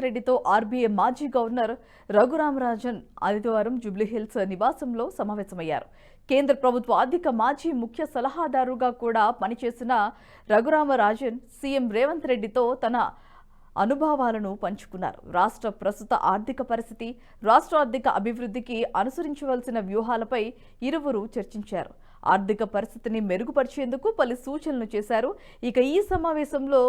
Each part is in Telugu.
రెడ్డితో ఆర్బీఐ మాజీ గవర్నర్ రఘురామరాజన్ ఆదివారం జూబ్లీహిల్స్ నివాసంలో సమావేశమయ్యారు. కేంద్ర ప్రభుత్వ ఆర్థిక మాజీ ముఖ్య సలహాదారుగా కూడా పనిచేసిన రఘురామరాజన్ సీఎం రేవంత్ రెడ్డితో తన అనుభవాలను పంచుకున్నారు. రాష్ట్ర ప్రస్తుత ఆర్థిక పరిస్థితి, రాష్ట్ర ఆర్థిక అభివృద్ధికి అనుసరించవలసిన వ్యూహాలపై ఇరువురు చర్చించారు. ఆర్థిక పరిస్థితిని మెరుగుపరిచేందుకు పలు సూచనలు చేశారు. ఇక ఈ సమావేశంలో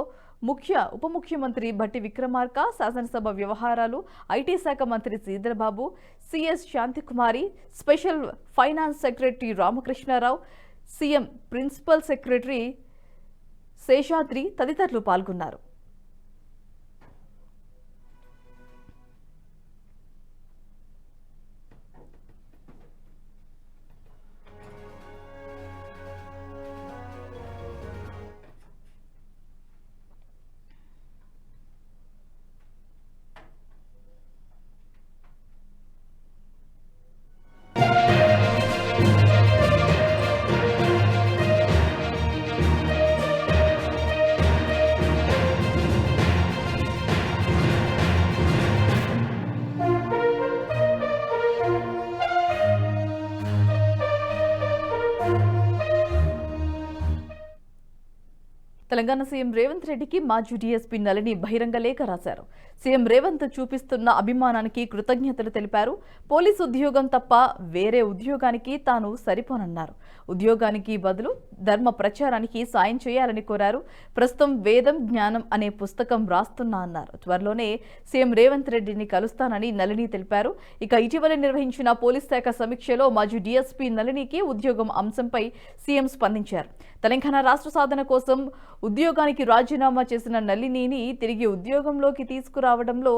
ఉప ముఖ్యమంత్రి భట్టి విక్రమార్క, శాసనసభ వ్యవహారాలు, ఐటీ శాఖ మంత్రి Sridharbabu, CS Shantikumari, special finance secretary Ramakrishnarao, CM principal secretary Seshadri తదితరులు పాల్గొన్నారు. తెలంగాణ సీఎం రేవంత్ రెడ్డికి మాజీ డీఎస్పీ నళిని బహిరంగ లేఖ రాశారు. సీఎం రేవంత్ చూపిస్తున్న అభిమానానికి కృతజ్ఞతలు తెలిపారు. పోలీసు ఉద్యోగం తప్ప వేరే ఉద్యోగానికి తాను సరిపోనన్నారు. ఉద్యోగానికి బదులు ధర్మ ప్రచారానికి సాయం చేయాలని కోరారు. ప్రస్తుతం వేదం జ్ఞానం అనే పుస్తకం రాస్తున్నా అన్నారు. త్వరలోనే సీఎం రేవంత్ రెడ్డిని కలుస్తానని నళిని తెలిపారు. ఇక ఇటీవల నిర్వహించిన పోలీస్ శాఖ సమీక్షలో మాజీ డీఎస్పీ నళినికి ఉద్యోగం అంశంపై సీఎం స్పందించారు. తెలంగాణ రాష్ట్ర సాధన కోసం ఉద్యోగానికి రాజీనామా చేసిన నళినిని తిరిగి ఉద్యోగంలోకి తీసుకురావడంలో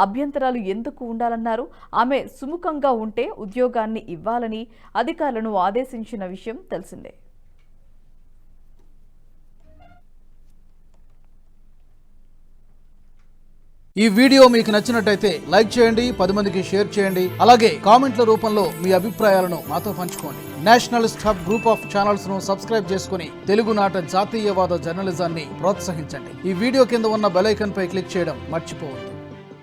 అభ్యంతరాలు ఎందుకు ఉండాలన్నారు. ఆమె సుముఖంగా ఉంటే ఉద్యోగాన్ని ఇవ్వాలని అధికారులను ఆదేశించిన విషయం తెలిసిందే. ఈ వీడియో మీకు నచ్చినట్టయితే లైక్ చేయండి, 10 మందికి షేర్ చేయండి. అలాగే కామెంట్ల రూపంలో మీ అభిప్రాయాలను మాతో పంచుకోండి. Nationalist hub group of channels ను సబ్స్క్రైబ్ చేసుకుని తెలుగునాట జాతీయవాద జర్నలిజాన్ని ప్రోత్సహించండి. ఈ వీడియో కింద ఉన్న బెల్ ఐకాన్ పై క్లిక్ చేయడం మర్చిపోవద్దు.